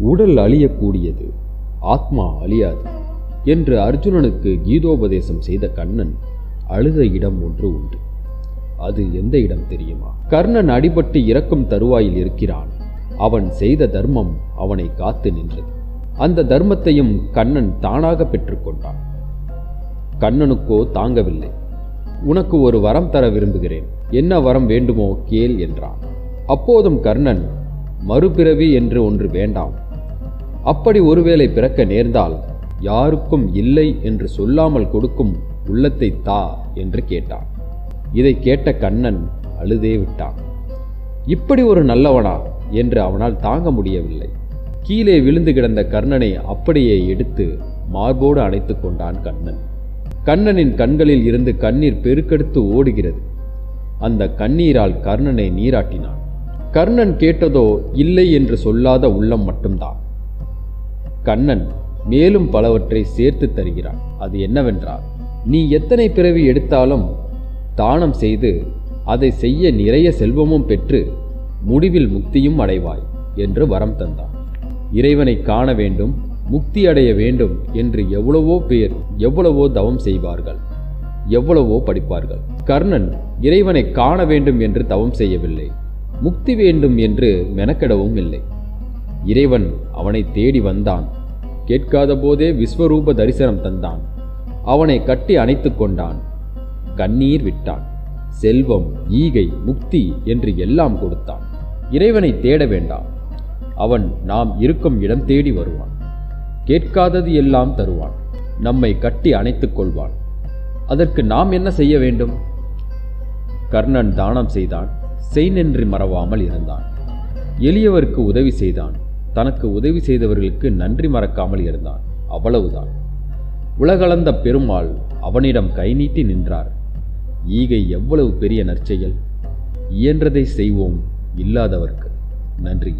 உடல் அழியக்கூடியது, ஆத்மா அழியாது என்று அர்ஜுனனுக்கு கீதோபதேசம் செய்த கண்ணன் அழுத இடம் ஒன்று உண்டு. அது எந்த இடம் தெரியுமா? கர்ணன் அடிபட்டு இறக்கும் தருவாயில் இருக்கிறான். அவன் செய்த தர்மம் அவனை காத்து நின்றது. அந்த தர்மத்தையும் கண்ணன் தானாக பெற்றுக்கொண்டான். கண்ணனுக்கோ தாங்கவில்லை. உனக்கு ஒரு வரம் தர விரும்புகிறேன், என்ன வரம் வேண்டுமோ கேள் என்றான். அப்போதும் கர்ணன், மறுபிறவி என்று ஒன்று வேண்டாம், அப்படி ஒருவேளை பிறக்க நேர்ந்தால் யாருக்கும் இல்லை என்று சொல்லாமல் கொடுக்கும் உள்ளத்தை தா என்று கேட்டான். இதை கேட்ட கண்ணன் அழுதே விட்டான். இப்படி ஒரு நல்லவனா என்று அவனால் தாங்க முடியவில்லை. கீழே விழுந்து கிடந்த கர்ணனை அப்படியே எடுத்து மார்போடு அணைத்து கொண்டான் கண்ணன். கண்ணனின் கண்களில் இருந்து கண்ணீர் பெருக்கெடுத்து ஓடுகிறது. அந்த கண்ணீரால் கர்ணனை நீராட்டினான். கர்ணன் கேட்டதோ இல்லை என்று சொல்லாத உள்ளம் மட்டும்தான். கண்ணன் மேலும் பலவற்றை சேர்த்து தருகிறான். அது என்னவென்றால், நீ எத்தனை பிறவி எடுத்தாலும் தானம் செய்து அதை செய்ய நிறைய செல்வமும் பெற்று முடிவில் முக்தியும் அடைவாய் என்று வரம் தந்தான். இறைவனை காண வேண்டும், முக்தி அடைய வேண்டும் என்று எவ்வளவோ பேர் எவ்வளவோ தவம் செய்வார்கள், எவ்வளவோ படிப்பார்கள். கர்ணன் இறைவனை காண வேண்டும் என்று தவம் செய்யவில்லை, முக்தி வேண்டும் என்று மெனக்கெடவும் இல்லை. இறைவன் அவனை தேடி வந்தான். கேட்காத போதே விஸ்வரூப தரிசனம் தந்தான். அவனை கட்டி அணைத்து கொண்டான். கண்ணீர் விட்டான். செல்வம், ஈகை, முக்தி என்று எல்லாம் கொடுத்தான். இறைவனை தேட வேண்டாம், அவன் நாம் இருக்கும் இடம் தேடி வருவான். கேட்காதது எல்லாம் தருவான். நம்மை கட்டி அணைத்துக் கொள்வான். அதற்கு நாம் என்ன செய்ய வேண்டும்? கர்ணன் தானம் செய்தான், செய்நன்றி மறவாமல் இருந்தான். எளியவருக்கு உதவி செய்தான், தனக்கு உதவி செய்தவர்களுக்கு நன்றி மறக்காமல் இருந்தான். அவ்வளவுதான். உலகளந்த பெருமாள் அவனிடம் கை நீட்டி நின்றார். ஈகை எவ்வளவு பெரிய நற்செயல்! இயன்றதை செய்வோம் இல்லாதவர்க்கு. நன்றி.